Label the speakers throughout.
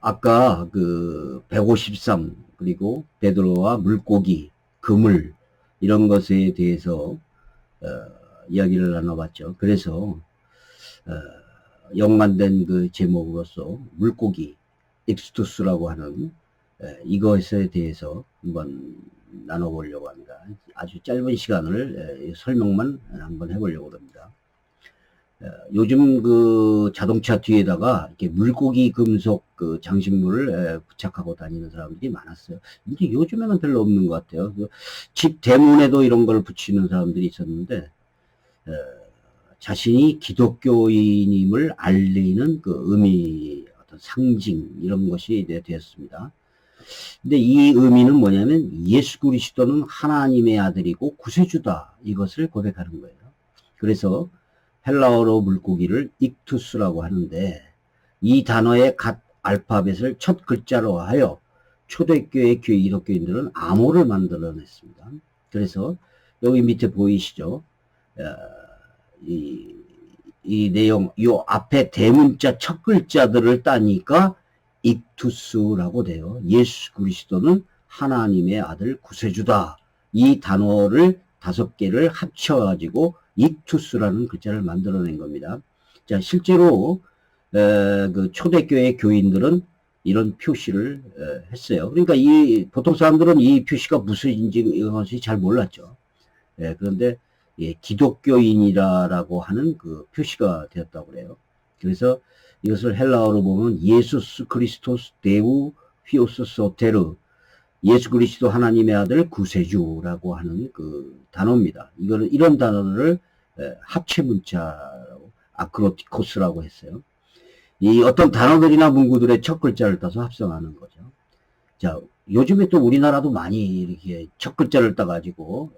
Speaker 1: 아까 그 153, 그리고 베드로와 물고기, 그물, 이런 것에 대해서 이야기를 나눠봤죠. 그래서 연관된 그 제목으로서 물고기, 익스투스라고 하는 이것에 대해서 한번 나눠보려고 합니다. 아주 짧은 시간을 설명만 한번 해보려고 합니다. 요즘 그 자동차 뒤에다가 이렇게 물고기 금속 그 장식물을 부착하고 다니는 사람들이 많았어요. 근데 요즘에는 별로 없는 것 같아요. 집 대문에도 이런 걸 붙이는 사람들이 있었는데, 자신이 기독교인임을 알리는 그 의미, 어떤 상징, 이런 것이 이제 되었습니다. 근데 이 의미는 뭐냐면 예수 그리스도는 하나님의 아들이고 구세주다, 이것을 고백하는 거예요. 그래서 헬라어로 물고기를 익투스라고 하는데, 이 단어의 갓 알파벳을 첫 글자로 하여 초대교회 기독교인들은 암호를 만들어냈습니다. 그래서 여기 밑에 보이시죠? 이 내용, 요 앞에 대문자 첫 글자들을 따니까 익투스라고 돼요. 예수 그리스도는 하나님의 아들 구세주다. 이 단어를 5개를 합쳐가지고 익투스라는 글자를 만들어낸 겁니다. 자, 실제로 그 초대교회 교인들은 이런 표시를 했어요. 그러니까 보통 사람들은 이 표시가 무슨인지 이것이 잘 몰랐죠. 그런데 기독교인이라고 하는 그 표시가 되었다고 그래요. 그래서 이것을 헬라어로 보면 예수스 크리스토스 데우 휘오스 소테르, 예수 그리스도 하나님의 아들 구세주라고 하는 그 단어입니다. 이런 단어를 합체 문자라고 아크로티코스라고 했어요. 이 어떤 단어들이나 문구들의 첫 글자를 따서 합성하는 거죠. 자, 요즘에 또 우리나라도 많이 이렇게 첫 글자를 따가지고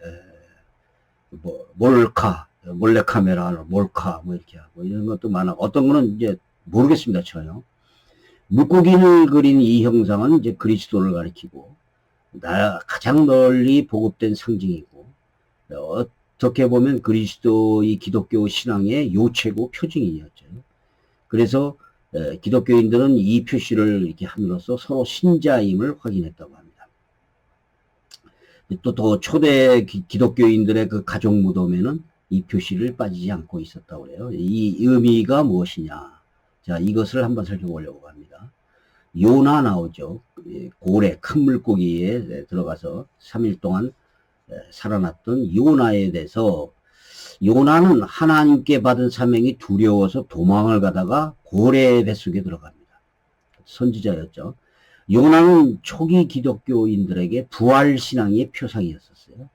Speaker 1: 몰카, 몰래카메라, 몰카, 뭐 이렇게 하고 이런 것도 많아. 어떤 거는 이제 모르겠습니다, 전혀. 물고기를 그린 이 형상은 이제 그리스도를 가리키고 가장 널리 보급된 상징이고, 어떻게 보면 그리스도의 기독교 신앙의 요체고 표징이었죠. 그래서 기독교인들은 이 표시를 이렇게 함으로써 서로 신자임을 확인했다고 합니다. 또 더 초대 기독교인들의 그 가족 무덤에는 이 표시를 빠지지 않고 있었다고 그래요. 이 의미가 무엇이냐? 자, 이것을 한번 살펴보려고 합니다. 요나 나오죠. 고래, 큰 물고기에 들어가서 3일 동안 살아났던 요나에 대해서, 요나는 하나님께 받은 사명이 두려워서 도망을 가다가 고래의 뱃속에 들어갑니다. 선지자였죠. 요나는 초기 기독교인들에게 부활신앙의 표상이었었어요.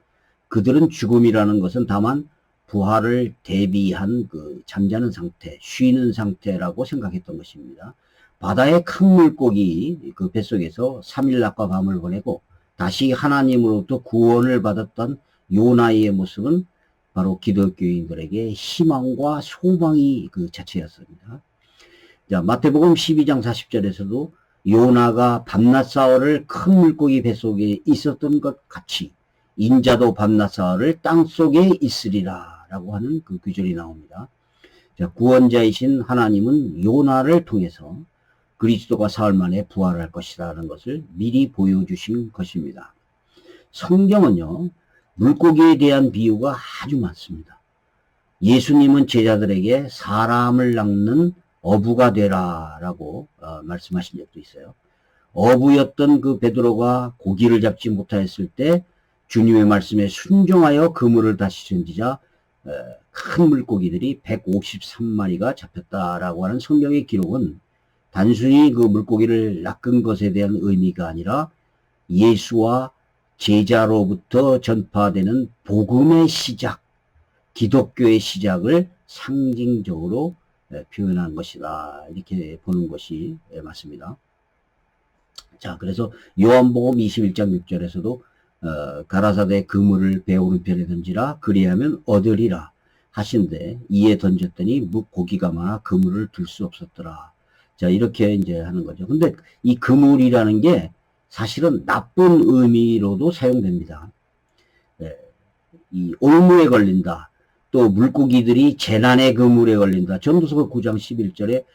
Speaker 1: 그들은 죽음이라는 것은 다만 부활을 대비한 그 잠자는 상태, 쉬는 상태라고 생각했던 것입니다. 바다의 큰 물고기 그 뱃속에서 3일 낮과 밤을 보내고 다시 하나님으로부터 구원을 받았던 요나의 모습은 바로 기독교인들에게 희망과 소망이 그 자체였습니다. 자, 마태복음 12장 40절에서도 요나가 밤낮 사흘을 큰 물고기 뱃속에 있었던 것 같이 인자도 밤낮 사흘을 땅속에 있으리라 라고 하는 그 구절이 나옵니다. 자, 구원자이신 하나님은 요나를 통해서 그리스도가 사흘 만에 부활할 것이라는 것을 미리 보여주신 것입니다. 성경은요, 물고기에 대한 비유가 아주 많습니다. 예수님은 제자들에게 사람을 낚는 어부가 되라 라고 말씀하신 적도 있어요. 어부였던 그 베드로가 고기를 잡지 못하였을 때 주님의 말씀에 순종하여 그물을 다시 던지자 큰 물고기들이 153마리가 잡혔다라고 하는 성경의 기록은 단순히 그 물고기를 낚은 것에 대한 의미가 아니라 예수와 제자로부터 전파되는 복음의 시작, 기독교의 시작을 상징적으로 표현한 것이다, 이렇게 보는 것이 맞습니다. 자, 그래서 요한복음 21장 6절에서도 가라사대 그물을 배 오른편에 던지라 그리하면 얻으리라 하신데 이에 던졌더니 물고기가 많아 그물을 들 수 없었더라. 자, 이렇게 이제 하는 거죠. 근데 이 그물이라는 게 사실은 나쁜 의미로도 사용됩니다. 이 올무에 걸린다. 또 물고기들이 재난의 그물에 걸린다. 전도서 9장 11절에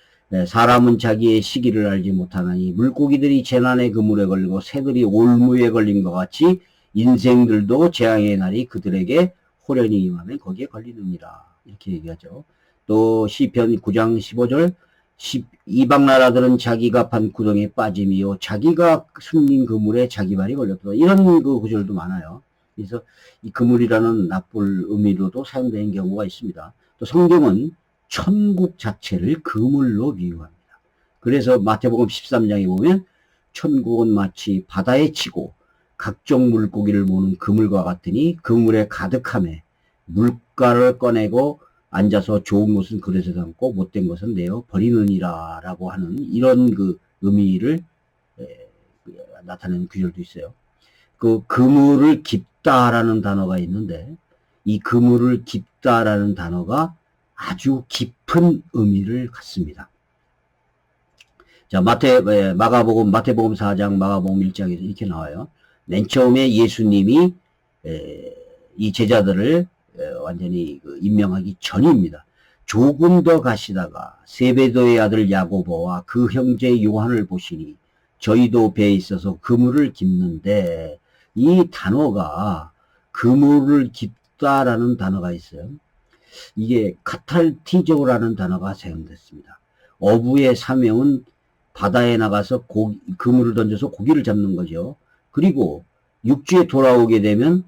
Speaker 1: 사람은 자기의 시기를 알지 못하나니 물고기들이 재난의 그물에 걸리고 새들이 올무에 걸린 것 같이 인생들도 재앙의 날이 그들에게 호련히 임하면 거기에 걸리느니라. 이렇게 얘기하죠. 또 시편 9장 15절 이방 나라들은 자기가 판 구덩이에 빠짐이요 자기가 숨긴 그물에 자기 발이 걸렸다. 이런 그 구절도 많아요. 그래서 이 그물이라는 나쁠 의미로도 사용되는 경우가 있습니다. 또 성경은 천국 자체를 그물로 비유합니다. 그래서 마태복음 13장에 보면 천국은 마치 바다에 치고 각종 물고기를 모는 그물과 같으니 그물에 가득함에 물가를 꺼내고 앉아서 좋은 것은 그릇에 담고 못된 것은 내어 버리느니라 라고 하는 이런 그 의미를 나타내는 구절도 있어요. 그 그물을 깊다라는 단어가 있는데 이 그물을 깊다라는 단어가 아주 깊은 의미를 갖습니다. 자, 마태복음 4장, 마가복음 1장에서 이렇게 나와요. 맨 처음에 예수님이 이 제자들을 완전히 임명하기 전입니다. 조금 더 가시다가 세베도의 아들 야고보와 그 형제 요한을 보시니 저희도 배에 있어서 그물을 깁는데 이 단어가 그물을 깁다라는 단어가 있어요. 이게 카탈티조라는 단어가 사용됐습니다. 어부의 사명은 바다에 나가서 그물을 던져서 고기를 잡는 거죠. 그리고 육지에 돌아오게 되면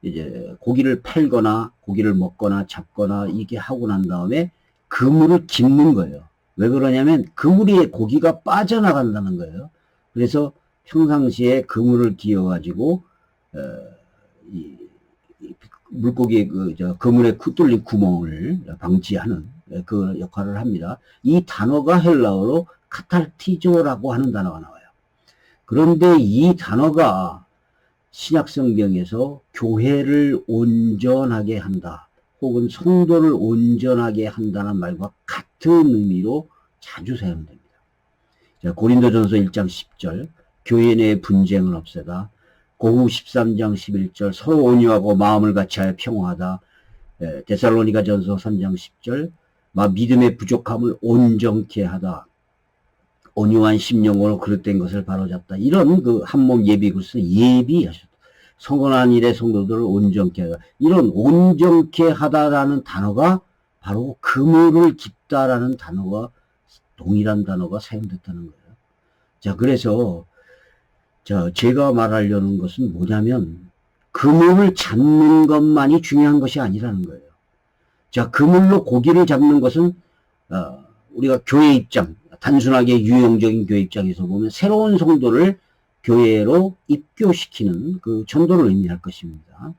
Speaker 1: 이제 고기를 팔거나 고기를 먹거나 잡거나 이게 하고 난 다음에 그물을 깁는 거예요. 왜 그러냐면 그물에 고기가 빠져나간다는 거예요. 그래서 평상시에 그물을 기어가지고 물고기의 그물에 뚫린 구멍을 방지하는 그 역할을 합니다. 이 단어가 헬라어로 카탈티조라고 하는 단어가 나와요. 그런데 이 단어가 신약성경에서 교회를 온전하게 한다 혹은 성도를 온전하게 한다는 말과 같은 의미로 자주 사용됩니다. 자, 고린도전서 1장 10절 교회 내 분쟁을 없애다. 고후 13장 11절 서로 온유하고 마음을 같이하여 평화하다. 데살로니가전서 3장 10절 믿음의 부족함을 온전케 하다. 온유한 심령으로 그릇된 것을 바로잡다. 이런 그 한몸 예비구서 예비하셨다. 성건한 일의 성도들을 온전케 하다. 이런 온전케 하다라는 단어가 바로 그물을 깁다라는 단어가 동일한 단어가 사용됐다는 거예요. 자, 그래서 제가 말하려는 것은 뭐냐면 그물을 잡는 것만이 중요한 것이 아니라는 거예요. 자, 그물로 고기를 잡는 것은 우리가 교회 입장, 단순하게 유형적인 교회 입장에서 보면 새로운 성도를 교회로 입교시키는 그 전도를 의미할 것입니다.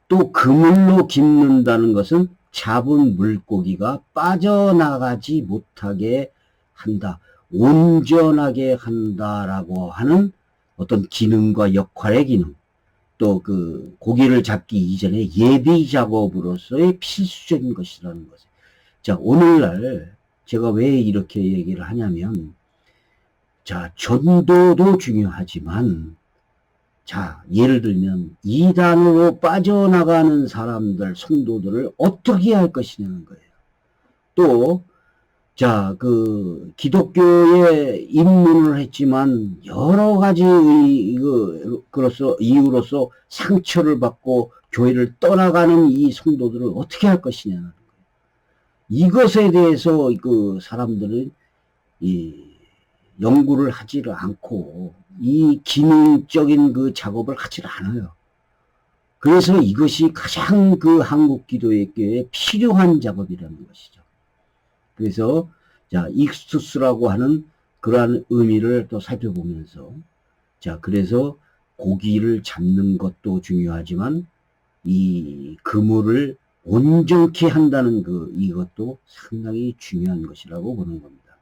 Speaker 1: 또 그물로 깁는다는 것은 잡은 물고기가 빠져나가지 못하게 한다, 온전하게 한다라고 하는 어떤 기능과 역할의 기능, 또 그 고기를 잡기 이전에 예비 작업으로서의 필수적인 것이라는 것이에요. 자, 오늘날 제가 왜 이렇게 얘기를 하냐면, 자, 전도도 중요하지만, 자, 예를 들면 이단으로 빠져나가는 사람들, 성도들을 어떻게 할 것이냐는 거예요. 또 자, 그 기독교에 입문을 했지만 여러 가지 이유로서 상처를 받고 교회를 떠나가는 이 성도들을 어떻게 할 것이냐는 거예요. 이것에 대해서 그 사람들은 연구를 하지를 않고 이 기능적인 그 작업을 하지를 않아요. 그래서 이것이 가장 그 한국 기독교에 필요한 작업이라는 것이죠. 그래서 자, 익스투스라고 하는 그러한 의미를 또 살펴보면서, 자, 그래서 고기를 잡는 것도 중요하지만 이 그물을 온전케 한다는 이것도 상당히 중요한 것이라고 보는 겁니다.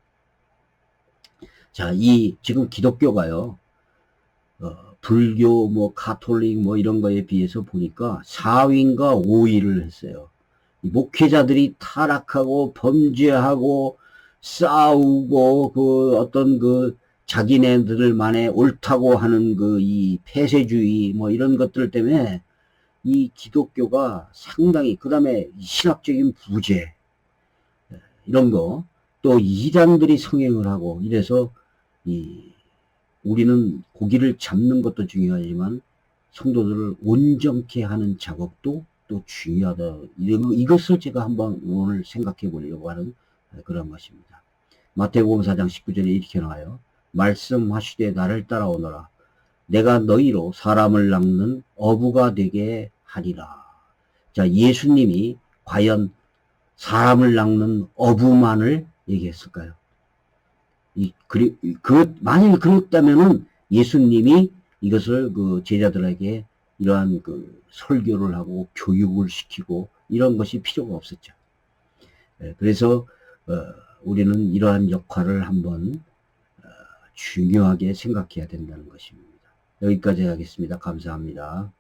Speaker 1: 자, 지금 기독교가요, 불교, 가톨릭, 이런 거에 비해서 보니까 4위인가 5위를 했어요. 목회자들이 타락하고 범죄하고 싸우고 어떤 자기네들만의 옳다고 하는 이 폐쇄주의 이런 것들 때문에 이 기독교가 상당히, 그 다음에 신학적인 부재 이런 거, 또 이단들이 성행을 하고 이래서 우리는 고기를 잡는 것도 중요하지만 성도들을 온전케 하는 작업도 또 중요하다. 이것을 제가 한번 오늘 생각해 보려고 하는 그런 것입니다. 마태복음 4장 19절에 이렇게 나와요. 말씀하시되 나를 따라오너라. 내가 너희로 사람을 낚는 어부가 되게 하리라. 자, 예수님이 과연 사람을 낚는 어부만을 얘기했을까요? 만약에 그랬다면은 예수님이 이것을 그 제자들에게 이러한 그 설교를 하고 교육을 시키고 이런 것이 필요가 없었죠. 그래서 우리는 이러한 역할을 한번 중요하게 생각해야 된다는 것입니다. 여기까지 하겠습니다. 감사합니다.